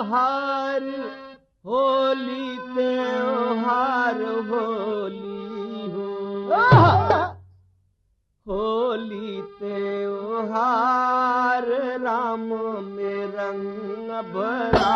त्योहार होली त्योहार होली हो होली त्योहार राम में रंग भरा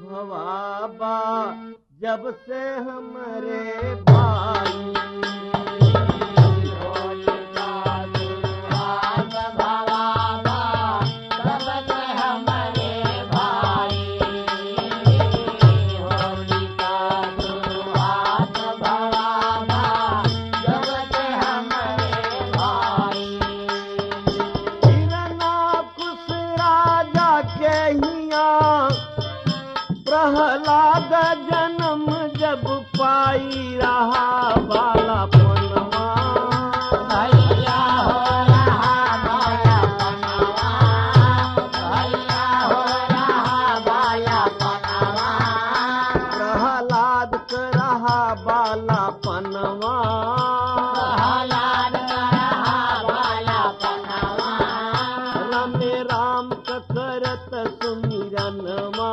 भवाबा जब से हमारे भाई होली का शुरुआत भवाबा जब से हमारे भाई होली का शुरुआत भवाबा जब से हमारे भाई हिरना कुश राजा के हिया प्रहलाद जन्म जब पाई रहा बाला पनवा भैया हो रहा बाला पनवा भैया हो रहा बाला पनवा प्रहलाद कर रहा बाला पनवा प्रहलाद कर रहा बाला पनवा रमे राम करत सुमिरनवा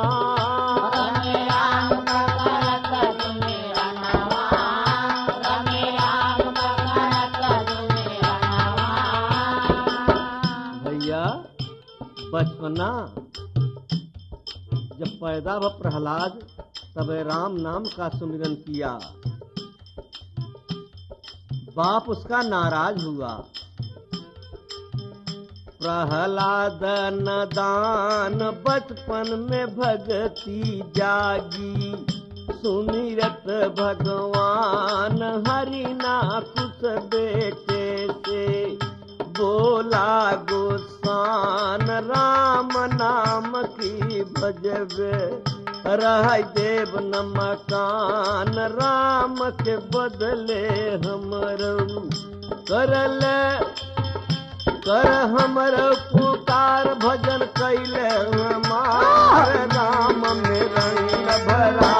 बचपना जब पैदा हुआ प्रहलाद तब राम नाम का सुमिरन किया। बाप उसका नाराज हुआ। प्रहलाद नदान बचपन में भक्ति जागी सुमिरत भगवान हरि ना कुछ बेटे से बोला गोसान राम नाम की भजबे रह देव न मकान राम के बदले हमरो कर हमर पुकार भजन कैले हमार राम में रंग भरा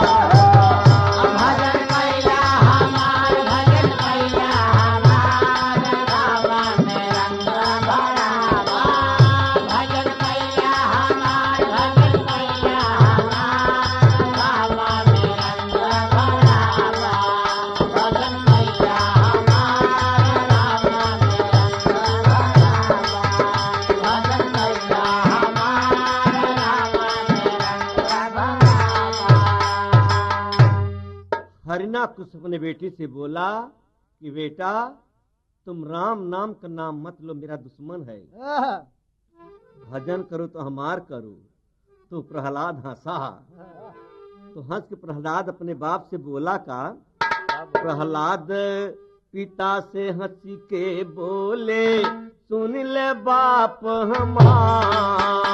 हरिना कुछ अपने बेटी से बोला कि बेटा तुम राम नाम का नाम मत लो, मेरा दुश्मन है। भजन करो तो हमार करो। तो प्रहलाद हंसा। तो हंस के प्रहलाद अपने बाप से बोला का प्रहलाद पिता से हंसी के बोले सुन ले बाप हमार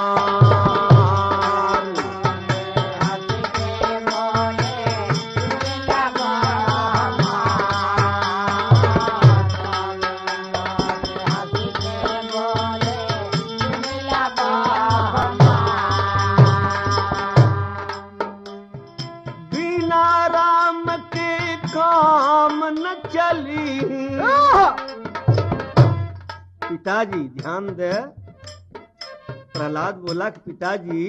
चली। पिताजी ध्यान दे। प्रहलाद बोला कि पिताजी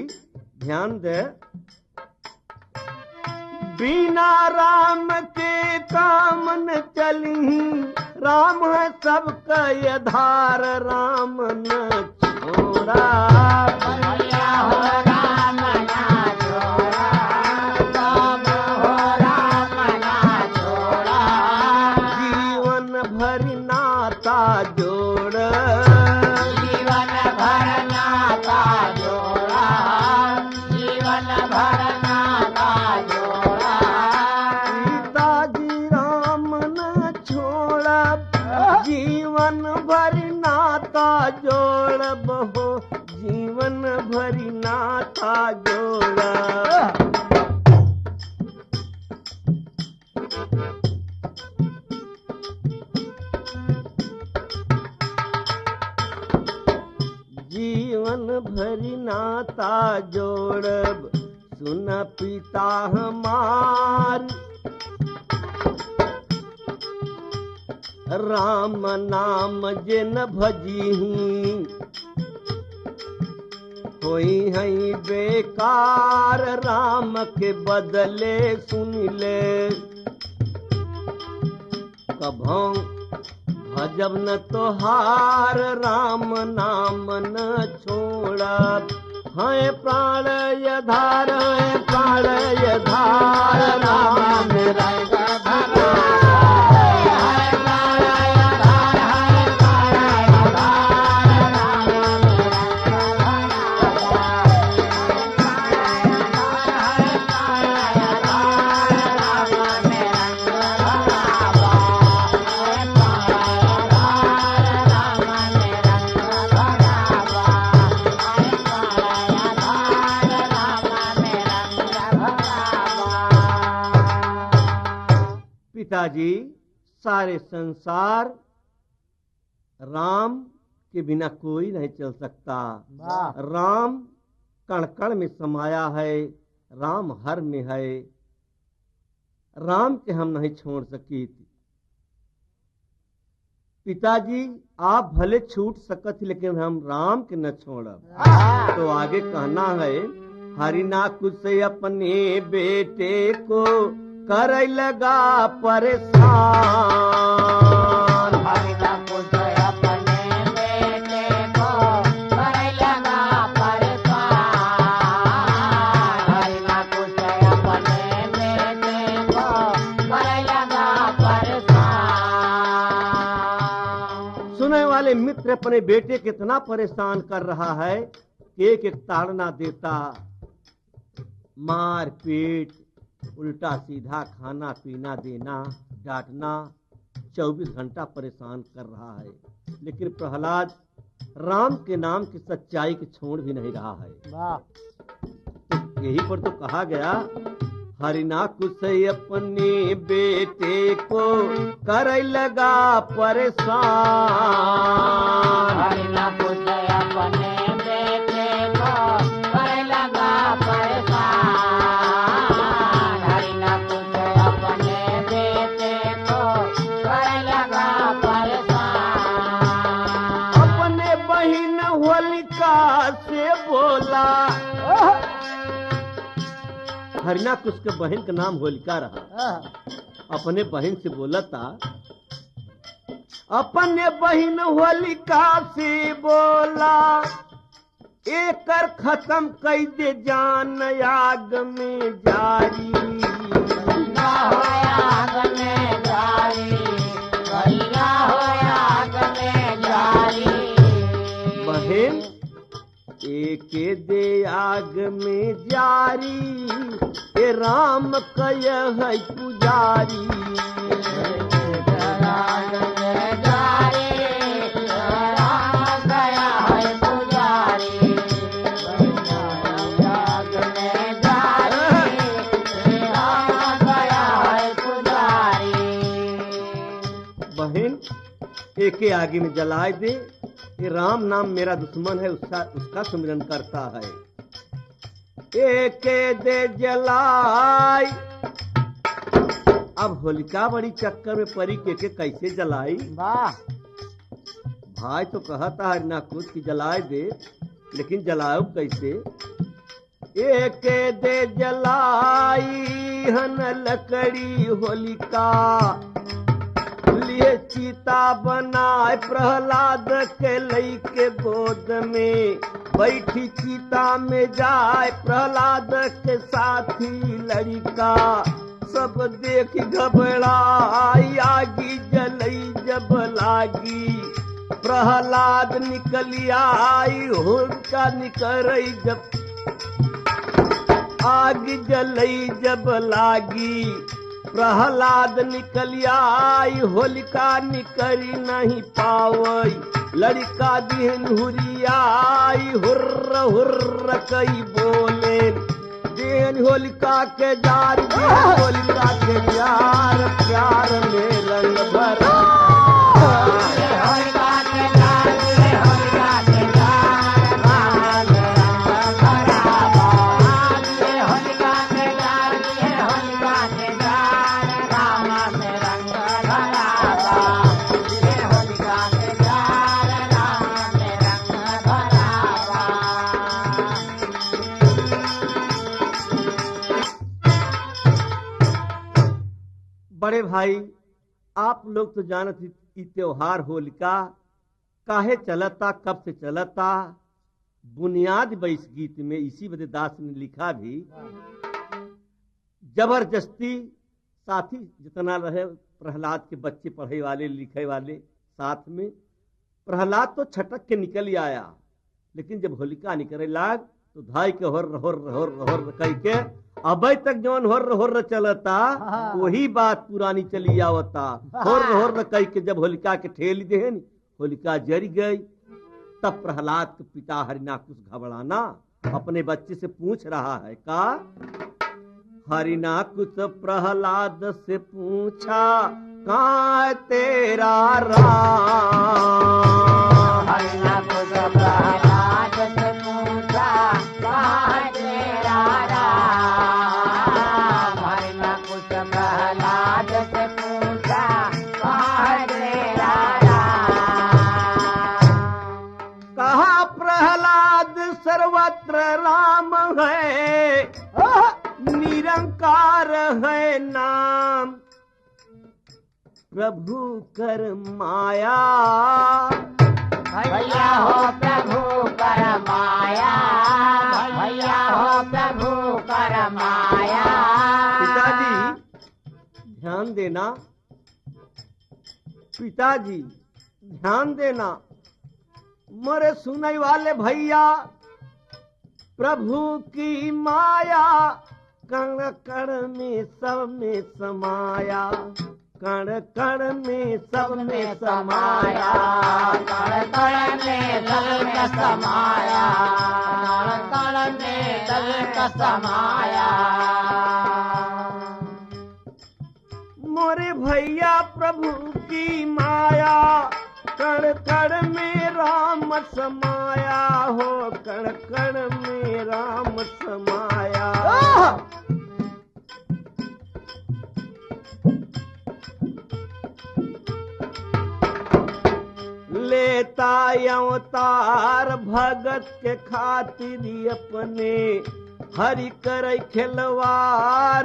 ध्यान दे। बिना राम के काम न चली। राम है सबका आधार राम न छोड़ा। भैया हो राम ना छोड़ा। जोड़ जीवन भर नाता जोड़ा। जीवन भर नाता जोड़ा। पिताजी राम जोड़ा। जीवन भरी नाता जोड़ब सुन पिता हमार, राम नाम जे न भजीही होई हई बेकार, राम के बदले सुन ले कभों भजब न तोहार, राम नाम न छोड़ब है प्राण यधार, है प्राण यधार, राम मेरा पिताजी सारे संसार राम के बिना कोई नहीं चल सकता। राम कण कण में समाया है, राम हर में है, राम के हम नहीं छोड़ सकी। पिताजी आप भले छूट सकत लेकिन हम राम के न छोड़ब। तो आगे कहना है हरिना कुछ अपने बेटे को कर लगा परेशान, हरिना कुछ अपने बेटे को कर लगा परेशान, हरिना कुछ अपने बेटे को कर लगा परेशान। सुनने वाले मित्र अपने बेटे कितना परेशान कर रहा है, एक एक ताड़ना देता, मार पीट, उल्टा सीधा खाना पीना देना, डांटना, 24 घंटा परेशान कर रहा है। लेकिन प्रहलाद राम के नाम की सच्चाई की छोड़ भी नहीं रहा है। तो यही पर तो कहा गया हरिना कुछ अपने बेटे को कर लगा परेशान, हरिना कुछ अपने बेटे को कर लगा परेशान, हरिना कुछ अपने बेटे को कर लगा परेशान। अपने बहन होलिका से बोला, हरिना कुछ के बहन का नाम होलिका रहा, अपने बहन से बोला था, अपने बहन होलिका से बोला एकर खत्म कई दे जान आग में जारी, हो आग में जारी, हो आग में जारी। बहन एक दे आग में जारी, ए राम कय है पुजारी, आग में जारी, राम गया है पुजारी, आग में जारी, राम गया है पुजारी। बहन एके आगे में जलाए दे, ये राम नाम मेरा दुश्मन है, उसका सुमिरन करता है। एके दे जलाई, अब होलिका बड़ी चक्कर में परी के कैसे जलाई। भाई तो कहता है ना कुछ की जलाए दे, लेकिन जलाओ कैसे। एके दे जलाई हन लकड़ी होलिका, लिए चीता बनाए प्रहलाद के लई के गोद में, बैठी चीता में जाए प्रहलाद के साथी लड़का, सब देख घबराई आगी जलई जब लागी, प्रहलाद निकली आई होलिका निकरई जब, आग जलई जब लागी, प्रहलाद निकल आई होलिका निकरी नहीं पावई, लड़का दिन हुरियाई हुर्र हुर्र कई बोल देन होलिका के जार देन होलिका के जार प्यार में रंग भरा होलिका के जार होलिका के जार राम रंग भरावा होलिका के जार होलिका के जार राम में रंग भरावा होलिका के जार राम में रंग भरावा। बड़े भाई आप लोग तो जानत ही ई त्योहार होलिका काहे चलता कब से चलता बुनियाद बैस गीत में इसी बदे दास ने लिखा भी जबरदस्ती साथी जितना रहे प्रहलाद के बच्चे पढ़े वाले लिखे वाले साथ में प्रहलाद तो छटक के निकल ही आया लेकिन जब होलिका निकले लाग तो धाई के होर होर होर होर कह के अबे तक जौन होर होर चलता वही बात पुरानी चली आवता होर होर कह के जब होलिका के ठेल दे होलिका जरी गई तब प्रहलाद के पिता हरिनाकुश घबराना अपने बच्चे से पूछ रहा है का हरिनाकुश प्रहलाद से पूछा कहाँ तेरा राम हरिनाकुश प्रहलाद से पूछा कहाँ तेरा राम हरिनाकुश प्रहलाद से पूछा कहाँ तेरा राम कहा प्रहलाद सर्वत्र राम है निरंकार है नाम प्रभु कर माया भैया हो प्रभु कर माया भैया हो प्रभु कर माया। पिताजी ध्यान देना पिताजी ध्यान देना मरे सुनने वाले भैया प्रभु की माया कण कण में सब में समाया कण कण में सब में समाया कण कण में दल का समाया कण कण में दल का समाया। मोरे भैया प्रभु की माया कण कण में राम समाया हो कण कण में राम समाया। लेता अवतार भगत के खातिर अपने हरि कर खिलवार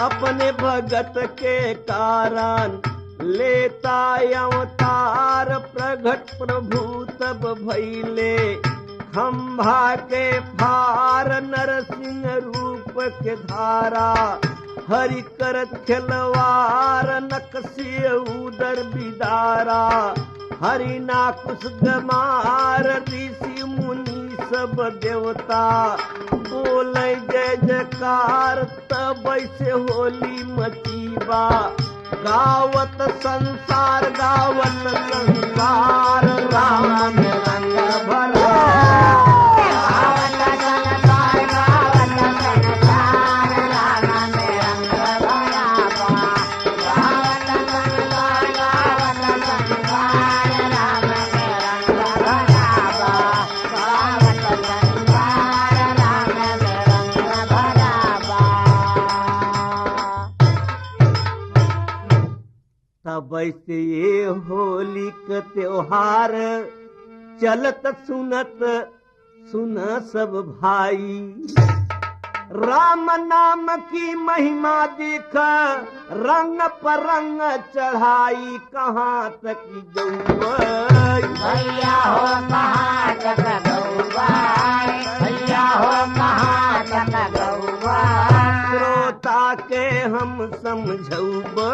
अपने भगत के कारण लेता अवतार प्रगट प्रभु तब भैले खंभा के फार नरसिंह रूप के धारा हरि करत खिलवार नकसी उदर बिदारा हरि नाकुश गमार ऋषि मुनि सब देवता बोले जय जयकार तब ऐसे होली मचीबा गावत संसार राम में रंग भरा गावत संसार गावत संसार राम में रंग भरा गावत संसार गावत संसार राम में रंग भरा गावत संसार राम में रंग भरा। तब ऐसे ये होली का त्योहार चलत सुनत सुन सब भाई राम नाम की महिमा देख रंग पर रंग चढ़ाई कहाँ तक गई भैया हो कहाँ तक गौबाई भैया हो कहाँ तक गौबाई श्रोता के हम समझौबै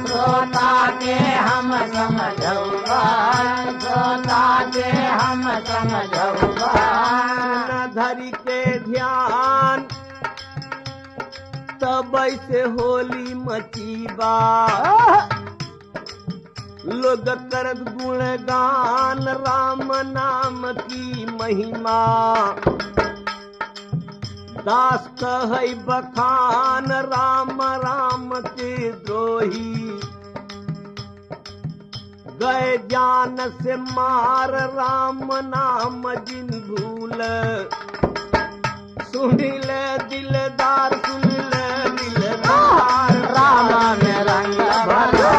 श्रोता के हम समझौबाई श्रोता के हम समझौबाई न धरि के ध्यान तब से होली मचीबा लोग करत गुणगान राम नाम की महिमा दास कह बखान राम राम के द्रोही गए जान से मार राम नाम जिन भूल सुनिल दिलदार सुनिल दिलदार राम में रंग भरा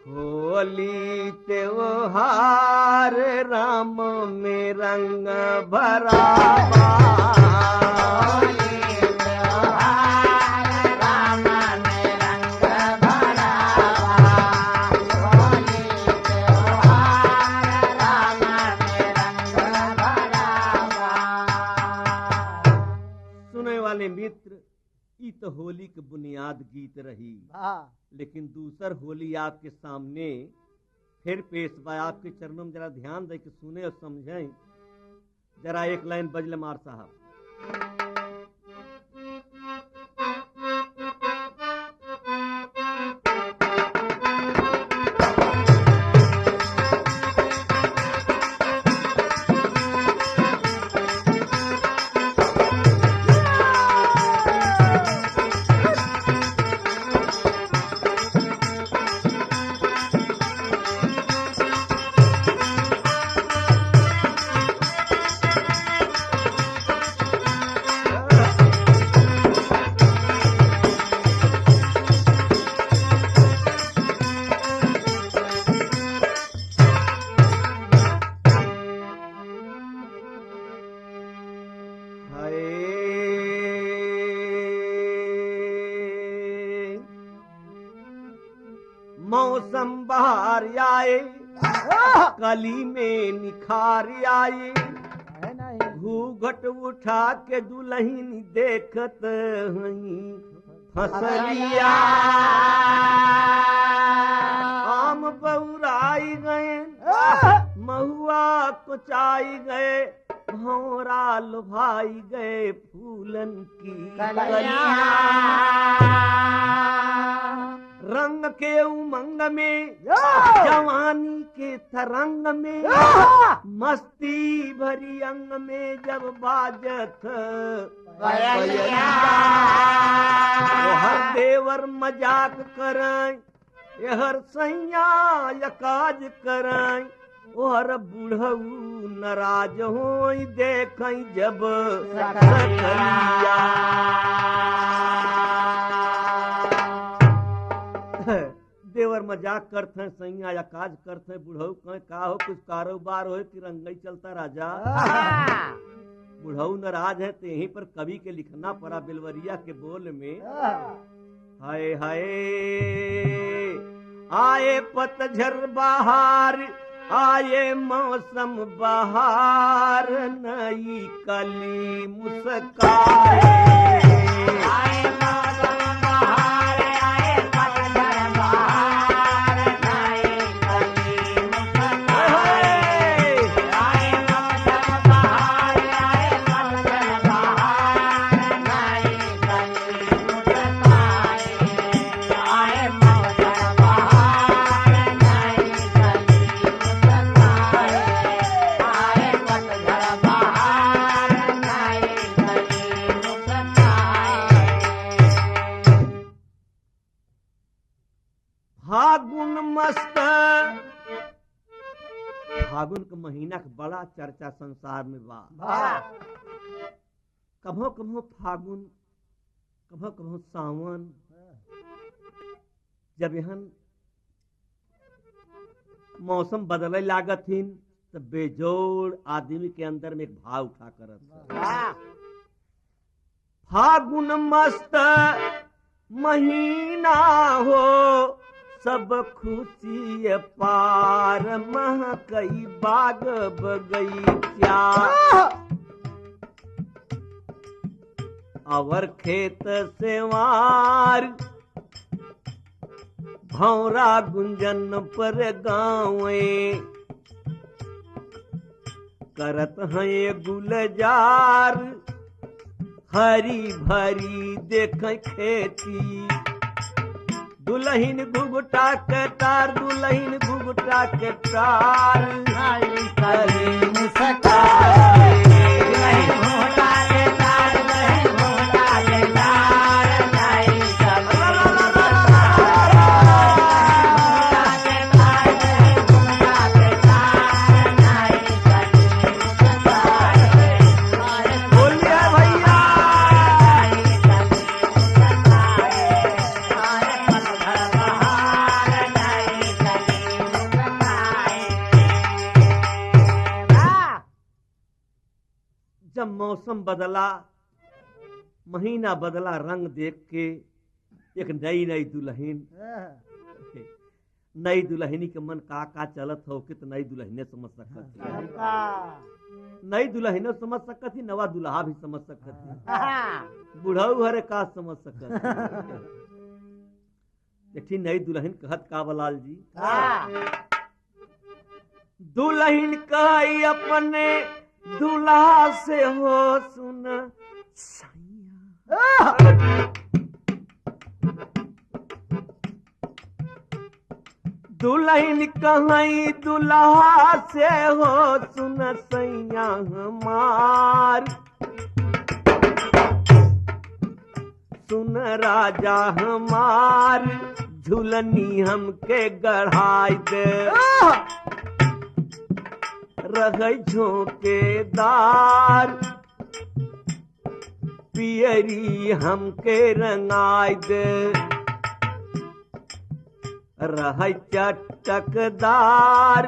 होली त्योहार राम में रंग भरावा सुने वाले मित्र ई तो होली के बुनियाद गीत रही लेकिन दूसर होली आपके सामने फिर पेश बा आपके चरणों में जरा ध्यान दे के सुने और समझें जरा एक लाइन बजल मार साहब मौसम बहार आए कली में निखार आए घूंघट उठा के दुल्हन देखत हई फसलिया आम बउराई गए महुआ कुचाई गए भौरा लुभाई गए फूलन की कलियां रंग के उमंग में जवानी के तरंग में मस्ती भरी अंग में जब बाजत बयलिया वो हर देवर मजाक करय हर सैया यकाज करय और बूढ़ऊ नाराज होई देखई जब सकलिया देवर मजाक करते हैं सैया या काज करते हैं बुढ़ऊ कहे का हो कुछ कारोबार हो कि रंगई चलता राजा बुढ़ऊ नाराज है तो यहीं पर कवि के लिखना पड़ा बिलवरिया के बोल में हाय हाय आए पतझर बहार आए मौसम बहार नई कली मुस्काए आए मौसम बहार आए पतझर बहार नई कली मुस्काए आए मौसम बहार आए पतझर बहार नई कली मुस्काए आए मौसम बहार नई कली मुस्काए आए पतझर बहार नई कली मुस्काए फागुन मस्त फागुन के महीना के बड़ा चर्चा संसार में बा कभो कभो फागुन कभो कभो सावन जब यहाँ मौसम बदले लागत हिन तो बेजोड़ आदमी के अंदर में एक भाव उठा करत। फागुन मस्त महीना हो सब खुशी पार महकई बाग बगीचा अवर खेत सेवार भौरा गुंजन पर गाँवे करत हैं गुलजार हरी भरी देख खेती दुल्हन घुघटा के तार दुल्हन घुघटा के तार नाई कली मुस्काए दुल्हन घुघटा के तार दुल्हन घुघटा के तार नाई कली जब मौसम बदला महीना बदला रंग देख के एक नई नई दुल्हन नई दुल्हनी के मन का चलत हो कि तो नई दुल्हने समझ सकत नई दुल्हने समझ सकत ही नवा दुल्हा भी समझ सकत ही बुढ़ऊ हरे का समझ सकत देखी नई दुल्हन कहत का बलाल जी दुल्हन कही अपने दूल्हा से हो सुन दुल्हन कहीं दूल्हा से हो सुन सैया हमार सुन राजा हमार झुलनी हमके गढ़ाई दे रह झोंकेदार पियरी हमके रंगाई दे रह चटकदार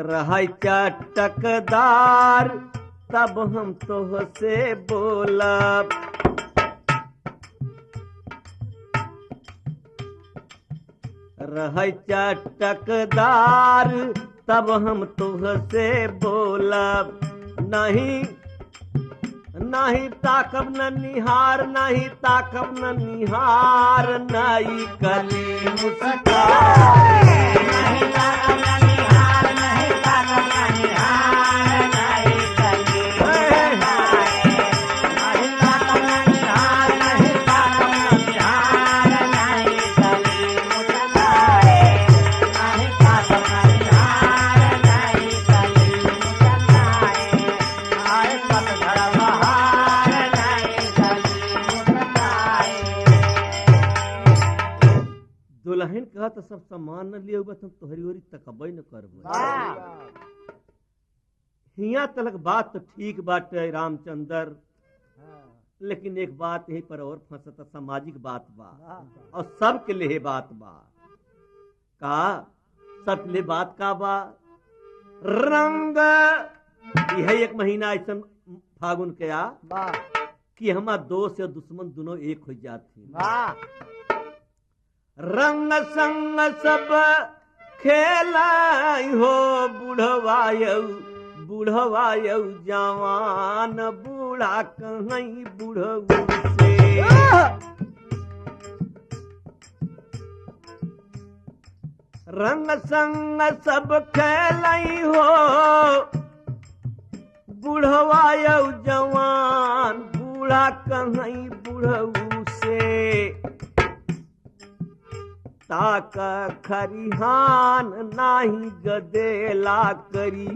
रह चटकदार तब हम तोह से बोलब रह चटकदार तब हम तुह से बोलब नहीं नहीं ताकब न निहार नहीं ताकब न निहार नई कली मुस्कान नहीं ताकब न निहार नहीं ताकब न निहार नई कली मुस्कान नहीं ताकब न निहार नहीं ताकब न निहार नई कली मुस्कान नहीं ताकब न निहार नई कली मुस्कान आए पतझड़ बहार नई कली मुस्कान दुल्हन कहा तो सब सामान न लिए हुआ तुम तोहरी ओरी तकबई न करबो हिया तलक बात तो ठीक बाटे रामचंद्र लेकिन एक बात यही पर और फंसता सामाजिक बात बा और सबके लिए बात बा का सबके लिए बात का बा रंग यह एक महीना ऐसा फागुन के आ कि हमार दोस्त और दुश्मन दोनों एक हो जाते रंग संग सब खेलाई हो बुढ़वायु जवान बूढ़ा कहीं बुढ़ऊ से रंग संग सब खेलाई हो बुढ़वायु जवान बूढ़ा कहीं बुढ़ऊ से ताक खरिहान नाही गदेला करी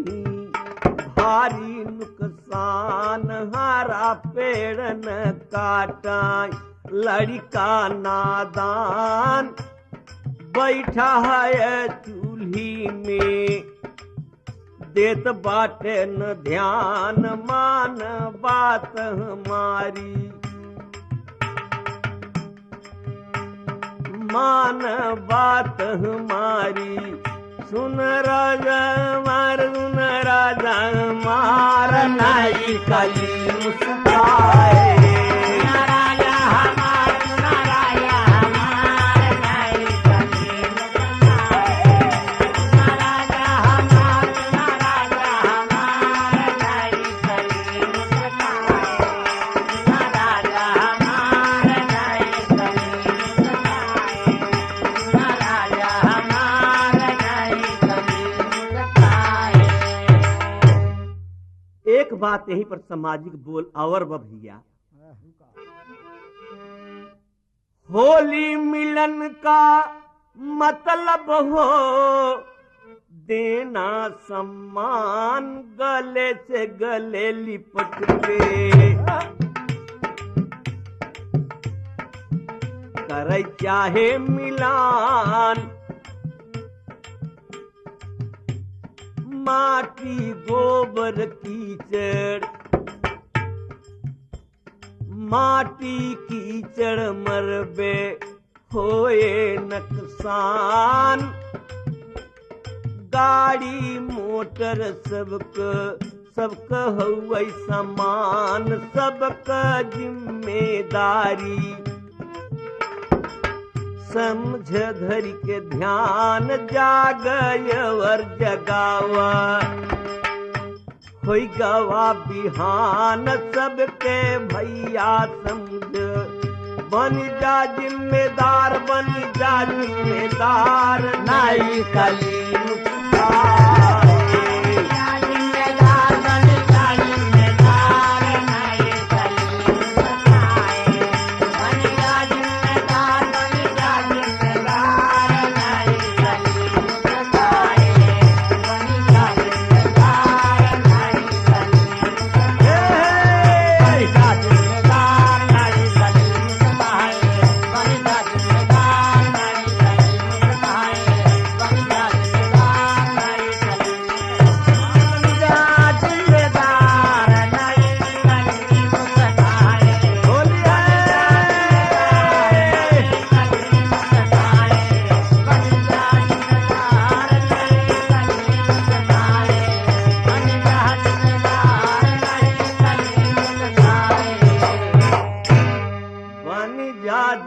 भारी नुकसान हरा पेड़ न काटा लड़का नादान बैठा है चूल्ही में देत बाटे न ध्यान मान बात हमारी मान बात हमारी सुन राजा मार नहीं कली मुस्काए राजा हमार सुन राजा हमार नहीं कली मुस्काए राजा हमार सुन राजा हमार नहीं कली मुस्काए राजा हमार नहीं कली मुस्काए राजा हमार नहीं कली मुस्काए। एक बात यहीं पर सामाजिक बोल और भैया होली मिलन का मतलब हो देना सम्मान गले से गले लिपट के करे चाहे मिलान माटी गोबर कीचड़ माटी कीचड़ मरबे होए नुकसान गाड़ी मोटर सबका हुआ समान सबका जिम्मेदारी समझ धरि के ध्यान जागयवर जगावा होई गवा बिहान सबके भैया समझ बन जा जिम्मेदार नहीं कली मुस्काए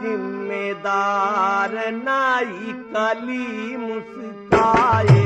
जिम्मेदार नाई कली मुस्काए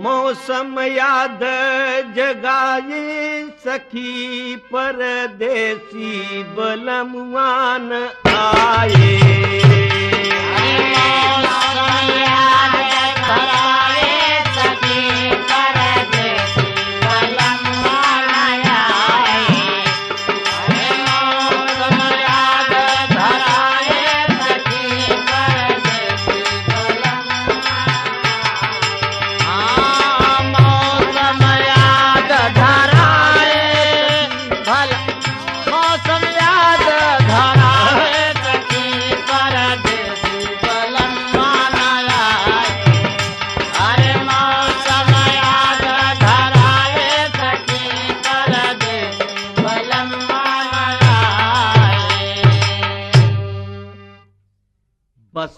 मौसम याद जगाए सखी परदेसी बलमवान आए।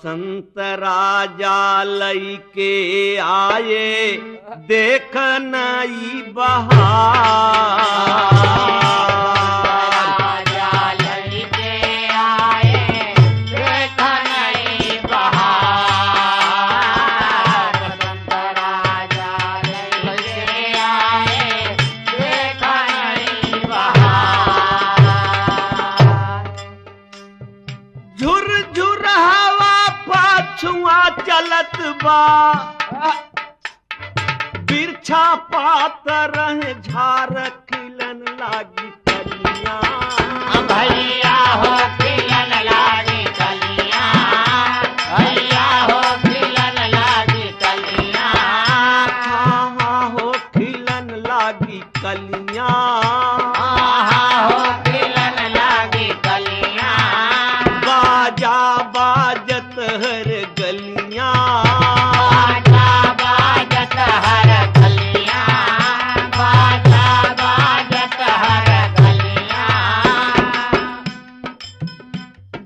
बसंत राजा लई के आए देख नई बहार। राजा लइके आए देख नई बहार। बसंत राजा लइके आए देख नई बहार। झुर झुर हवा पाछुआ चलत बा बिरछा पात रहे झार खिलन लागी कलियां। भैया हो खिलन लागी कलियां। भैया हो खिलन लागी कलियां। हाँ हो खिलन लागी कलियां। हो खिलन लागी कलियां। बाजा बाजत हर गलियां। बाजा बाजत हर गलियां। बाजा बाजत हर गलियां।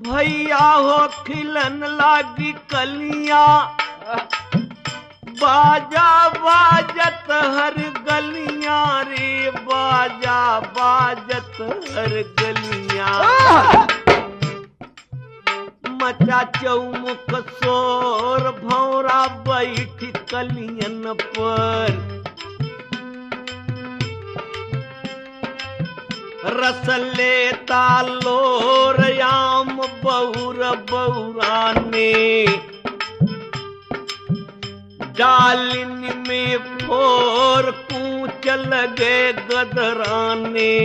भैया हो खिलन लागी कलियां। बाजा बाजत हर गलियां रे बाजा बाजत हर गलियां। मचा चौमुख शोर भौरा बैठ कलियन पर। रस लेता लोर आम बहुर बहुराने। डालिन में फोर कूच लगे गदराने।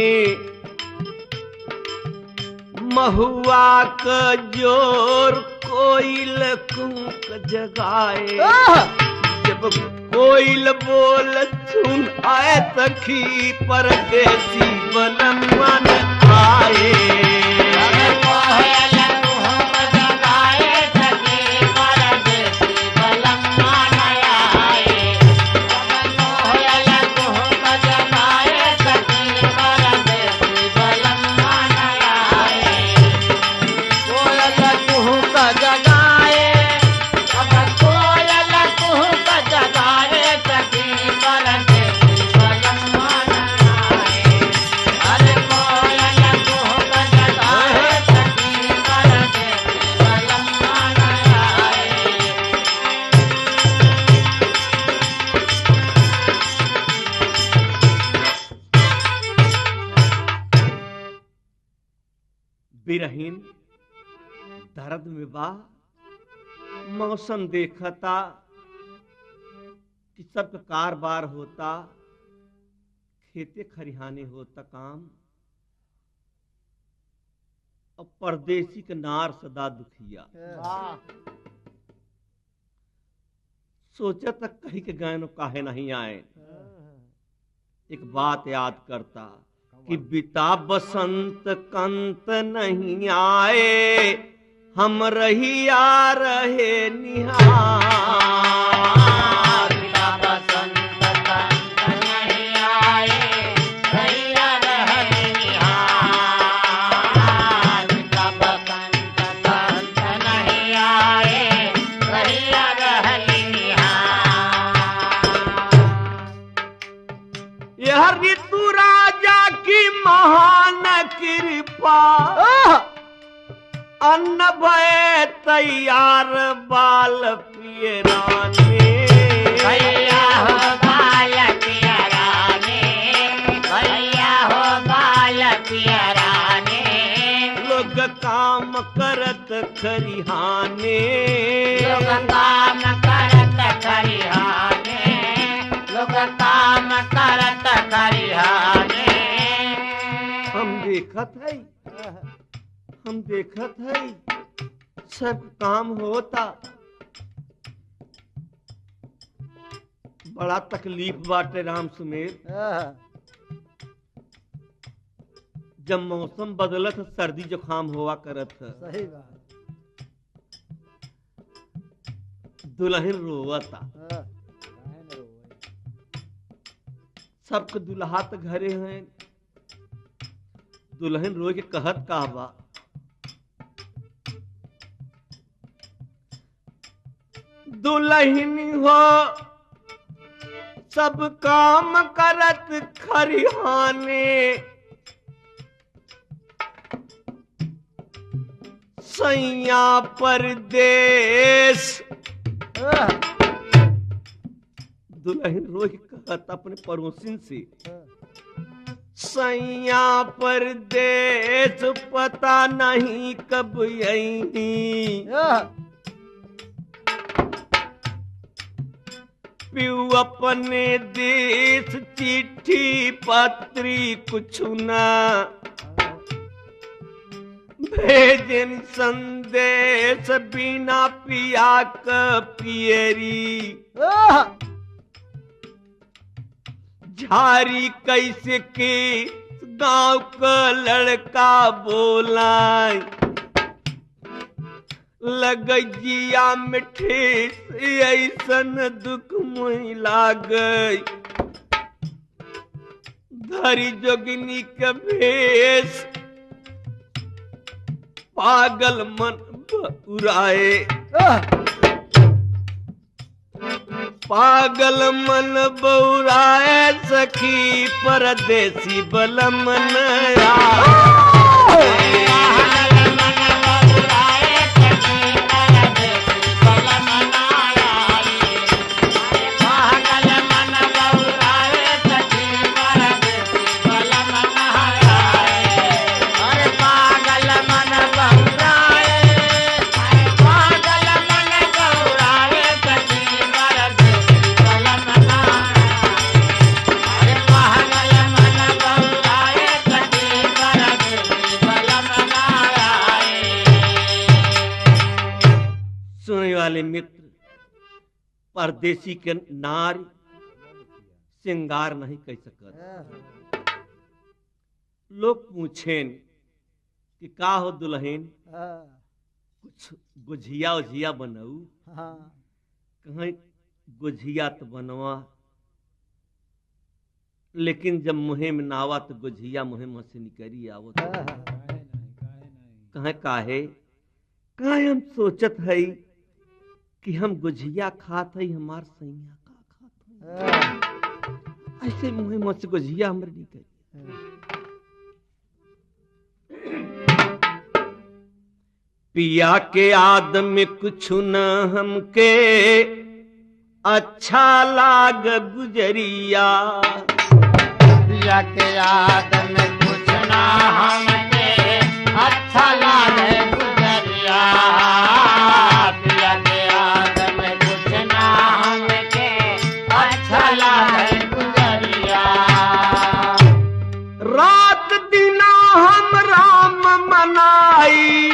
महुआ का जोर कोयल कूक जगाए। जब कोयल बोल सुन आए तखी परदेसी बनमन आए। कोयल कुहुक जगाए सखी परदेसी बलम्मान आए। कोयल कुहुक जगाए सखी परदेसी बलम्मान आए। कोयल कुहुक जगाए। अब कोयल कुहुक जगाए सखी परदेसी बलम्मान आए। अरे कोयल कुहुक जगाए सखी परदेसी बलम्मान आए। बिरहीन दर्द में बा मौसम देखता कि सब कारबार होता खेते खरिहाने होता काम। और परदेसी के नार सदा दुखिया सोचा तक कहीं के गैनो काहे नहीं आए। एक बात याद करता कि बिता बसंत कंत नहीं आए हम रहिया रहे निहार। बिना बसंत कंत नहीं आए रहिया रहे निहार। बिना बसंत कंत नहीं आए रहिया रहे निहार। यह ऋतु राजा की महान कृपा। अन्न भय तैयार बाल पिए राने। भैया हो बाल पियराने। भैया हो बाल पियराने। लोग काम करत खरिहाने। लोग काम करत खरिहाने। लोग काम करत खरिहाने। हम देखत है सब काम होता। बड़ा तकलीफ बाटे राम सुमेर। जब मौसम बदलत सर्दी जुकाम हुआ करत। सही बात। दुल्हन रोवता। काहे न रोवे। सबके दुल्हा तो घरे हैं। दुल्हन रोए के कहत का बा दुल्हन हो सब काम करत खरिहाने, सैया परदेश। दुल्हन रोज कहत अपने पड़ोसिन से, सैया परदेश पता नहीं कब यही, पियू अपने देश चिट्ठी पत्री कुछ ना, भेजन संदेश बिना पिया क पियरी, झारी कैसे के गांव का लड़का बोला, लगजिया में ठेस ऐसन दुख मुई लागई, धरी जोगिनी के भेष पागल मन उड़ाए, पागल मन बौराए सखी परदेसी बलम नया। वाले मित्र परदेसी के नारी श्रृंगार नहीं कह सकत। लोग पूछेन कि का हो दुल्हन, कुछ गुझिया उझिया बनाऊ, कहीं गुझिया तो बनवा, लेकिन जब मुहे में नावा तो गुझिया मुहे में से निकली आवो, कहे काहे काहे हम सोचत है कि हम गुझिया खात है, हमार सैया का खात है, ऐसे मुहे में से गुझिया हमरे निकली। पिया के आदमी कुछ न हमके अच्छा लाग गुजरिया, पिया के आदमी कुछ न हमके अच्छा लागे गुजरिया, पिया के आदमी कुछ न हमके अच्छा लागे गुजरिया। रात दिना हम राम मनाई,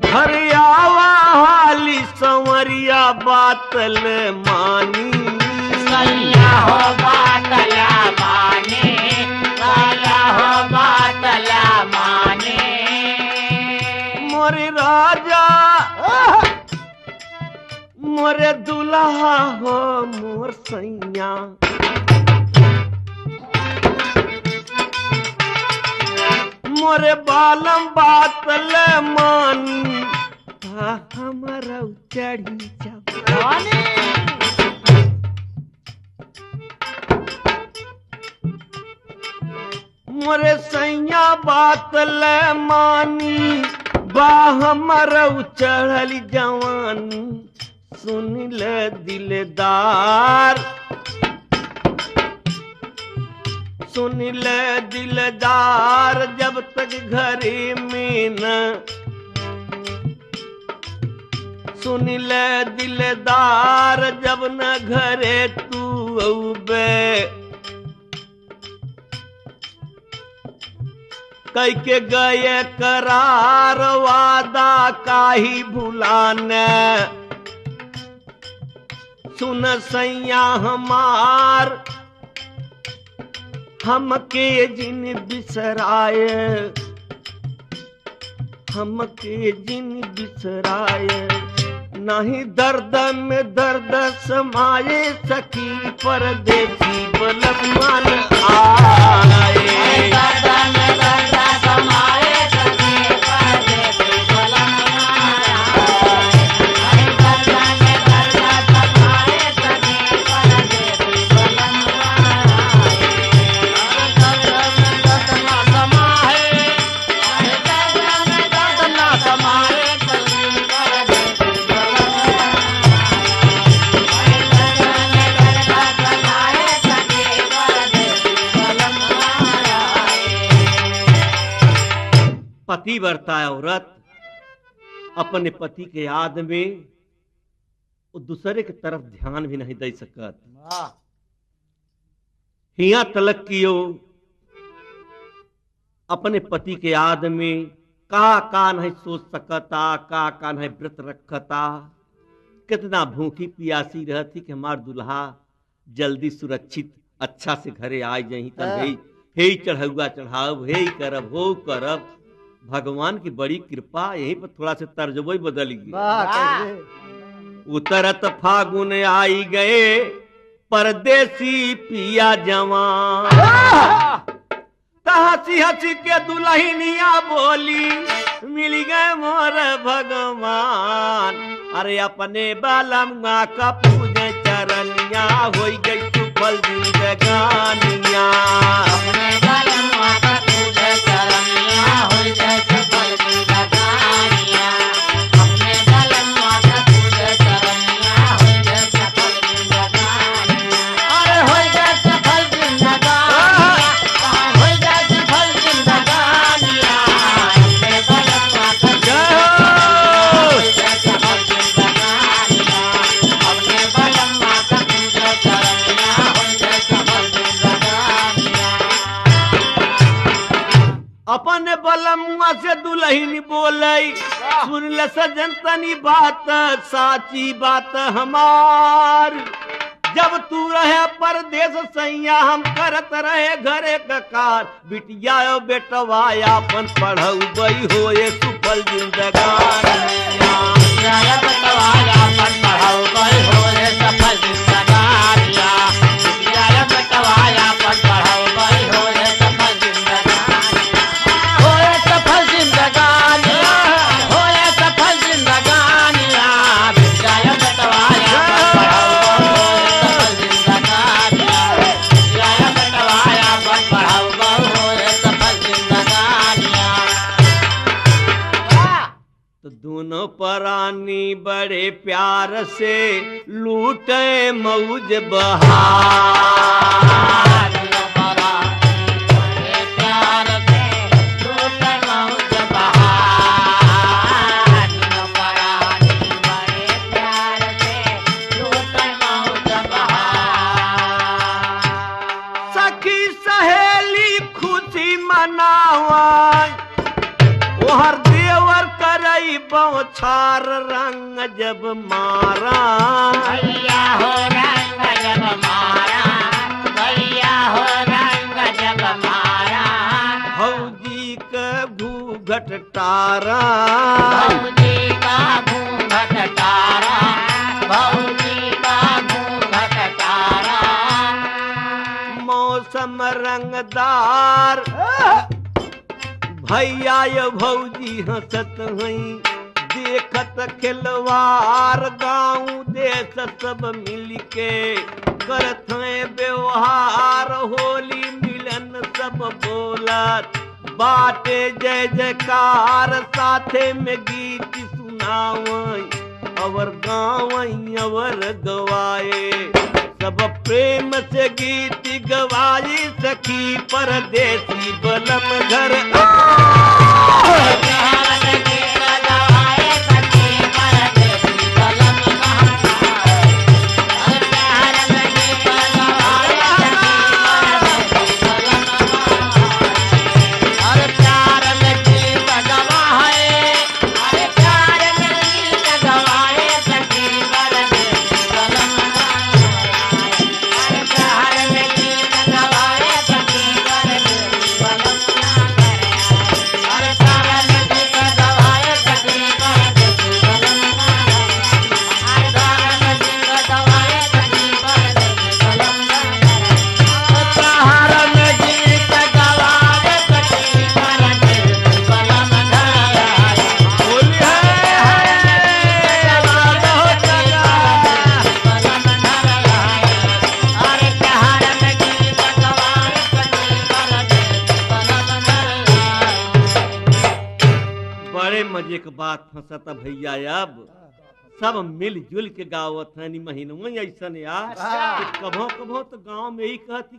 घर आवा हाली संवरिया बातल मानी, सैया हो बातला माने, सैया हो बातला माने। मोरे राजा मोरे दुल्हा हो मोर सैया, मोरे बालम बातल मानी, हमारा चढ़ी जवानी। मोरे सैया बातल मानी, बा हमारा चढ़ल जवानी, सुन ले दिलदार, सुन ले दिलदार, जब तक घरे में न, सुन ले दिलदार, जब न घरे तू औबे, कई के गए करार वादा काही भुलाने, सुन सैया हमार हमके जिन बिसराए, हमके जिन बिसराए, नहीं दर्द में दर्द समाये सखी परदेसी बलम मन आए। सखी परदेसी बलम मन आए। पतिव्रता औरत अपने पति के याद में वो दूसरे की तरफ ध्यान भी नहीं दे सकत। हिया तलक कियो अपने पति के याद में का नहीं सोच सकता, का नहीं व्रत रखता। कितना भूखी प्यासी रहती कि हमार दुल्हा जल्दी सुरक्षित अच्छा से घरे आ जाही। तब हे चढ़ौआ चढ़ाव, हे करब हो करब। भगवान की बड़ी कृपा, यहीं पर थोड़ा से तर्जबो बदल गया। उतरत फागुन आई गए परदेसी पिया जवान। हंसी हंसी के दुल्हनिया बोली मिल गए मोर भगवान। अरे अपने बालम्मा का पूजे चरनिया हो गई सुफल जिंदगानिया। अपने बालम्मा का पूजे चरनिया हो गई सुफल जिंदगानिया। अपने बालम्मा का पूजे चरनिया हो गई सुफल जिंदगानिया। अरे हो गई सुफल जिंदगानिया। अपने बलमुआ से दुल्हन बोले सुन ल सजन तनी बात, साची बात हमार। जब तू रहे परदेश सैया हम करत रहे घरे ककार। बिटिया बेटवा अपन पढ़ौबई हो ये सुफल जिंदगानिया। बेटवा अपन पढ़ौबई हो ये सफल जिंदगानिया। बेटवा अपन पढ़ौबई हो ये सफल जिंदगानिया। हो ये सफल जिंदगानिया। हो ये सफल जिंदगानिया। बेटवा दोनों परानी बड़े प्यार से लूटे मौज बहार। दोनों परानी बड़े प्यार से लूटे मौज बहार। दोनों परानी बड़े प्यार से लूटे मौज बहार। सखी सहेली खुशी मनावा ओहर देवर करई बौछार रंग जब मारा। भैया हो रंग जब मारा। भैया हो रंग जब मारा। भौजी के घूघट टारा। भौजी का घूंघट तारा। भौजी का घूंघट तारा। मौसम रंगदार भैया ये भौजी हंसत हई देखत खिलवार। गाँव देश सब मिल के करत हैं व्यवहार। होली मिलन सब बोलत बाटे जय जयकार। साथे में गीत सुनावई और गावई और गवाए। सब प्रेम से गीत गवाई सखी परदेसी बलम घर। मजे के बात फंसत भैया। अब सब मिलजुल के गावत है महीनों ऐसा यार। कभो कभो तो गांव में ही कहती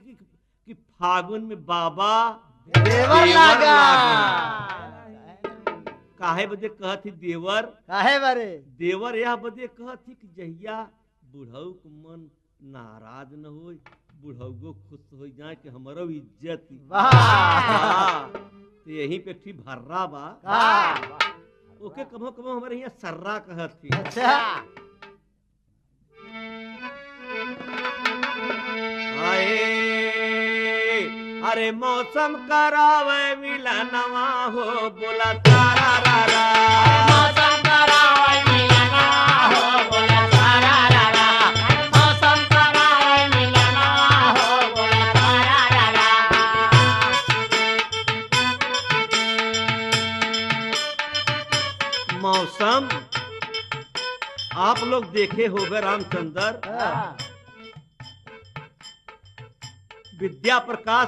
कि फागुन में बाबा देवर लागा। काहे बदे कहत थी देवर? काहे बारे? देवर यह बदे कहत थी कि जहिया बुढ़ऊ के मन नाराज न हो, बुढ़ऊ खुश हो जाए कि हमारो इज्जत वाह तो यहीं पे ठीक भर्रा बा ओके कभो कभो हमारे यहाँ सर्रा कहत थी। अच्छा आए अरे मौसम करावे मिलनवा हो बोला तारा रा रा। मौसम करावे मिलना हो बोला तारा रा रा। मौसम करावे मिलना हो बोला तारा रा रा। मौसम आप लोग देखे होगे रामचंद्र, विद्या प्रकाश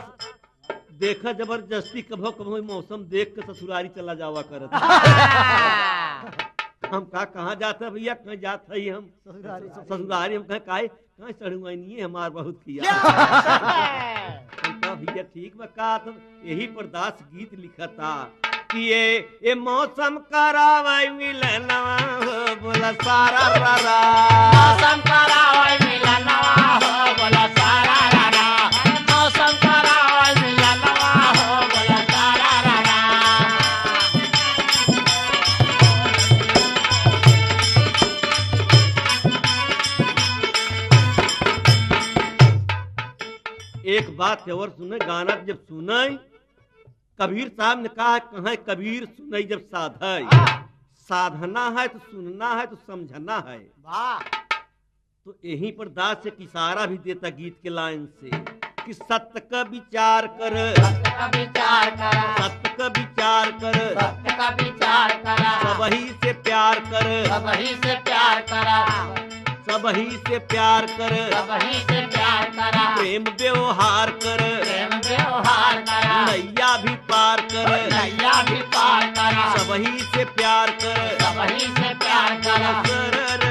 देखा जबरदस्ती कभो कभो मौसम देख के ससुरारी चला जावा करत। हम कहाँ जाते हैं भैया, कहाँ जाते हैं हम ससुरारी। हम कहे कहाँ चढ़ुआ नहीं है हमार बहुत किया। हम कहा भैया ठीक बा का तुम यही पर दास गीत लिखा था कि ये मौसम करावे मिलनवा हो बोला सारा रा रा। मौसम करावे मिलना हो बोला तारा रा रा। मौसम करावे मिलना हो बोला तारा रा रा। एक बात और सुने, गाना जब सुने कबीर साहब ने कहा कहाँ कबीर सुने जब साधय, साधना है तो सुनना है तो समझना है। तो यहीं पर दास एक इशारा भी देता गीत के लाइन से कि सत्य का विचार कर, सत्य का विचार कर, सत्य का विचार कर, सत्य का विचार कर, सबही से प्यार कर, सबही से प्यार करा, सबही से प्यार कर, सबही से प्यार करा, प्रेम व्यवहार कर, प्रेम व्यवहार करा, नैया भी पार कर, नैया भी पार करा, सबही से प्यार कर, सबही से प्यार करा। सररर।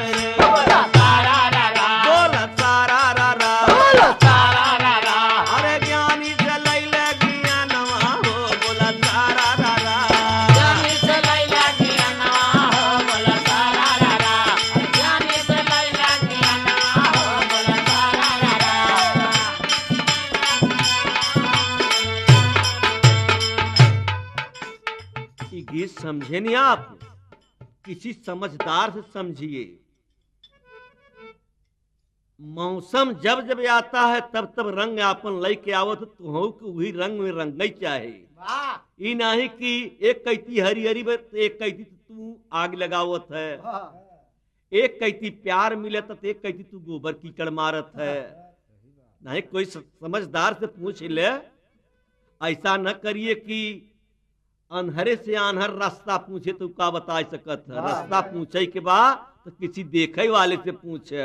बोला तारा रा रा, बोला सारा रा रा। बोला तारा रा रा। अरे ज्ञानी जलैले ज्ञानवा हो बोला सारा रा रा। ज्ञानी से लैला ज्ञानवा हो बोला तारा रा रा। ज्ञानी से लैला ज्ञानवा हो बोला तारा रा रा। ये गीत समझे नहीं आप, किसी समझदार से समझिए। मौसम जब जब आता है तब तब रंग आपन लई के आवत तुहू के वही रंग में रंगई चाहे। ई नहीं कि एक कैती हरी हरी एक कैती तू आग लगावत है, एक कैती प्यार मिलत तो एक कैती तू गोबर कीचड़ मारत है। नहीं कोई समझदार से पूछ ले, ऐसा न करिए कि अनहरे से अनहर रास्ता पूछे तो का बता सकत है। रास्ता पूछे के बाद तो किसी देखे वाले से पूछे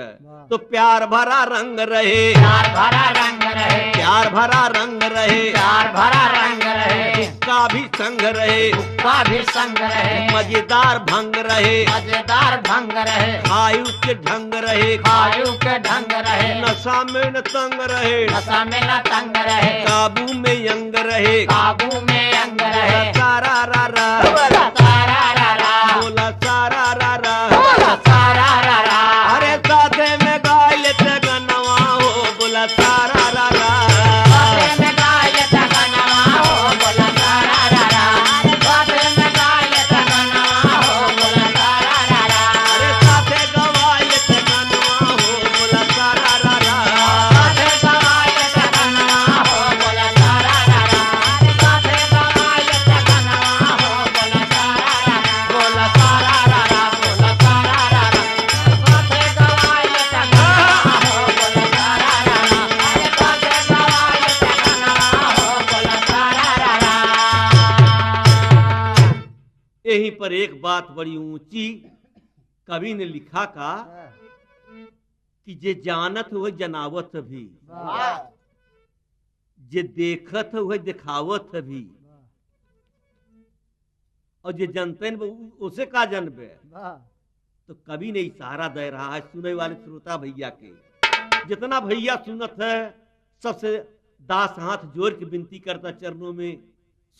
तो प्यार भरा रंग रहे, प्यार भरा रंग रहे, प्यार भरा रंग रहे, प्यार भरा रंग रहे, का भी संग रहे, का भी संग रहे, मजेदार भंग रहे, मजेदार भंग रहे, आयु के ढंग रहे, आयु के ढंग रहे, नशा में न तंग रहे, नशा में न तंग रहे, काबू में यंग रहे, काबू में अंग रहे। सारा रा रा। बोला तारा रा रा, बोला सारा रा रा। बोला तारा रा रा। अरे साथे में गाय लेते गनवा हो बोला सारा रा रा। बाते में गाय तगनवा हो बोला तारा रा रा। बाते में गाय तगनवा हो बोला तारा रा रा। अरे साथे गवाय लेते गनवा हो बोला सारा रा रा। बाते गाय तगनवा हो बोला तारा रा रा। बाते गाय तगनवा हो बोला तारा रा रा। बोला तारा रा रा, बोला तारा रा रा। बाते गाय तगनवा हो बोला तारा रा रा। बाते गाय तगनवा हो बोला तारा रा रा। यहीं पर एक बात बड़ी ऊंची कवि ने लिखा का कि जे जानत हुए जनावत भी, जे देखत हुए दिखावत भी, और जे जनते न उसे का जनबे। तो कवि ने इशारा दे रहा है सुने वाले श्रोता भैया के, जितना भैया सुनत है सबसे दास हाथ जोड़ के विनती करता चरणों में,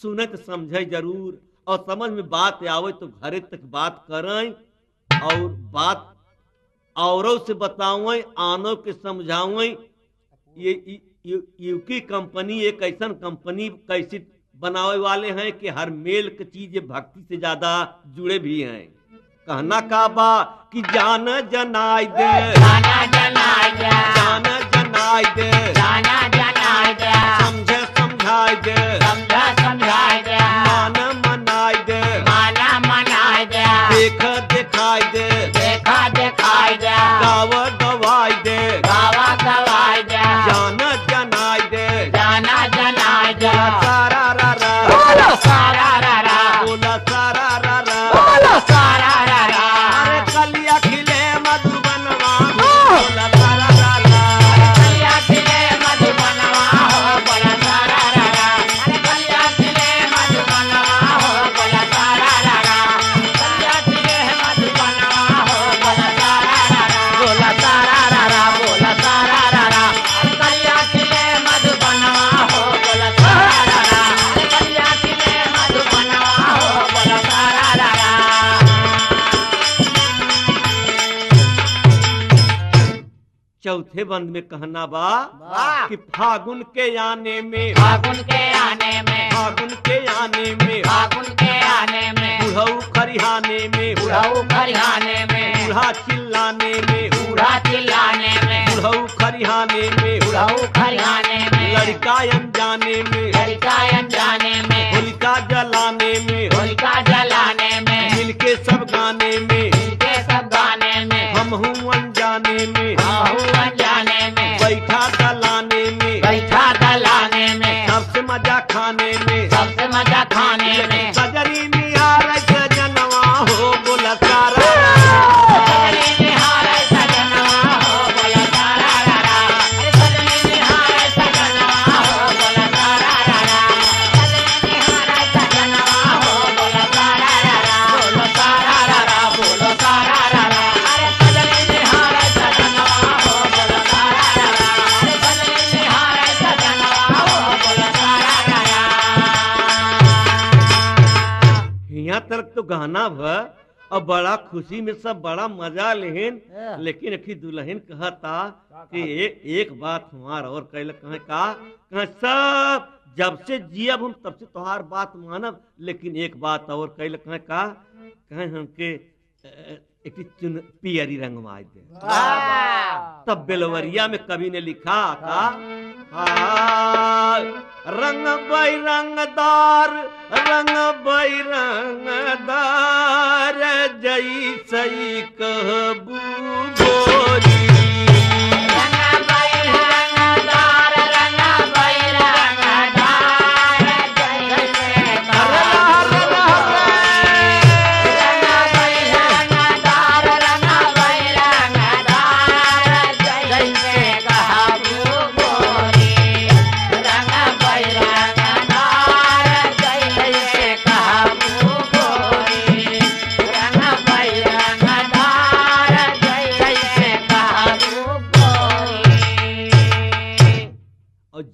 सुनत समझे जरूर और समझ में बात आवे तो घरे तक बात करें और बात औरों से बतावें, आनों के समझावें। ये यूकी कंपनी एक ऐसा कंपनी कैसे बनावे वाले हैं कि हर मेल की चीज भक्ति से ज्यादा जुड़े भी हैं। कहना का बा कि जान जनाई दे, जाना जनाई दे, जान जनाई दे, जाना जनाई दे, समझे समझाई दे, समझा समझाई दे, मान मनाई दे, माना मनाई दे, देख दिखाई दे, देखा दिखाई दे, गाव गवाई दे, गावा गवाई दे, जान जनाई दे, जाना जनाई दे, सारा रा रा, बोलो सारा रा रा, बोला सारा रा रा, बोलो सारा रा रा, अरे कलिया खिले मधुबनवा, बोला सारा रा रा, कलिया खिले मधुबनवा हो, बोला सारा रा रा, अरे कलिया खिले मधुबनवा हो, बोला सारा रा रा, कलिया खिले मधुबनवा हो, बोला सारा रा रा, बोला सारा रा रा, बोला सारा रा रा, अरे कलिया खिले मधुबनवा हो, बोला सारा रा रा, अरे कलिया खिले मधुबनवा हो, बोला सारा रा रा। चौथे बंद में कहना बा वाह। कि फागुन के आने में, फागुन के आने में, फागुन के आने में, फागुन के आने में, बुढ़ऊ खरिहाने में, बुढ़ऊ खरिहाने में, बूढ़ा चिल्लाने में, बूढ़ा चिल्लाने में, बुढ़ऊ खरिहाने में, बुढ़ऊ खरिहाने में, लड़का अनजाने में, लड़का अनजाने में, होलिका जलाने में, होलिका जलाने में, मिलके सब गाने में, मिलके सब गाने में, हम हूँ अनजाने में, आहू अनजाने में, बैठा दलाने में, बैठा दलाने में, सबसे मजा खाने में, सबसे मजा खाने में, सजरी निहार सजनवा हो, बोला सारा सजनी निहारे सजनवा हो, बोला सारा रा रा, अरे सजनी निहारे सजनवा हो, बोला सारा रा रा, सजनी निहारे सजनवा हो, बोला सारा रा रा, बोलो सारा रा रा, बोलो सारा रा रा, अरे सजनी निहारे सजनवा हो, बोला सारा रा रा, अरे सजनी निहारे सजनवा हो, बोला सारा रा रा। यहाँ तक तो गाना भ और बड़ा खुशी में सब बड़ा मजा लेहिन, लेकिन अखी दुल्हन कहता कि एक बात हमार और कहल कहे का कहे सब जब से जियब हम तब से तोहार बात मानब, लेकिन एक बात और कहल कहे का कहे हमके एक पियरी रंगवाई दे। तब बेलवरिया में कवि ने लिखा था रंग बैरंगदार, रंग बैरंगदार जैसई कहबू गोरी,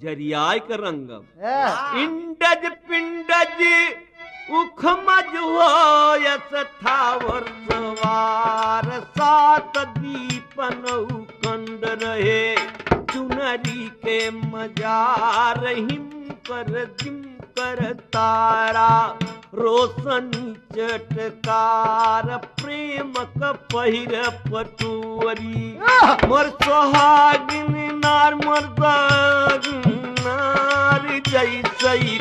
जरियाय के रंगम इंडज पिंडज उखमज हो यस थावर सवार, सात दीपन कंद रहे चुनरी के मजार, हिम कर जिम कर तारा रोशनी चटकार, प्रेम क पहिर पटुअरी मोर सोहागिन नार मर्दागिन नार जैसई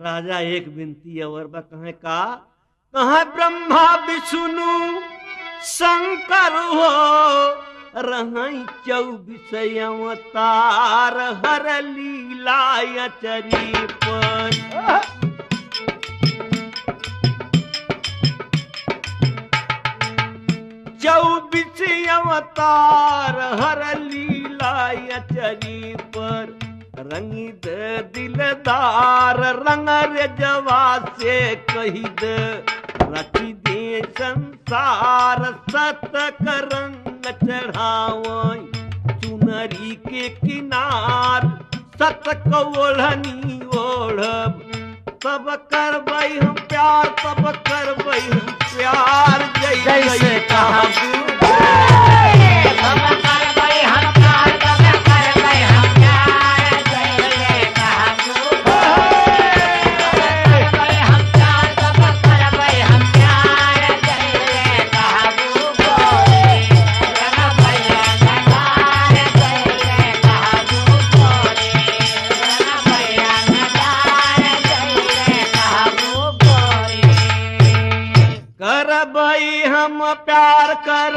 राजा एक विनती और बा कहे का कहे ब्रह्मा विष्णु शंकर हो रही 24 अवतार, हर लीला चरी पर अवतार हर लीला अचरी पर रंगी दे दिलदार रंग रे जवा से कही दे रखी दे संसार सत करंग चढ़ावई चुनरी के किनार सत कौढ़नी ओढ़ब सब करबई हम प्यार सब करबई हम प्यार जैसे कहा सब करबै हम प्यार सब करबै हम प्यार जय कहबू करबै हम प्यार सब करबै हम प्यार जय कहबू गोरे रंगबै अंगार जय कहबू गोरे रंगबै अंगार जय कहबू गोरे करबई हम प्यार कर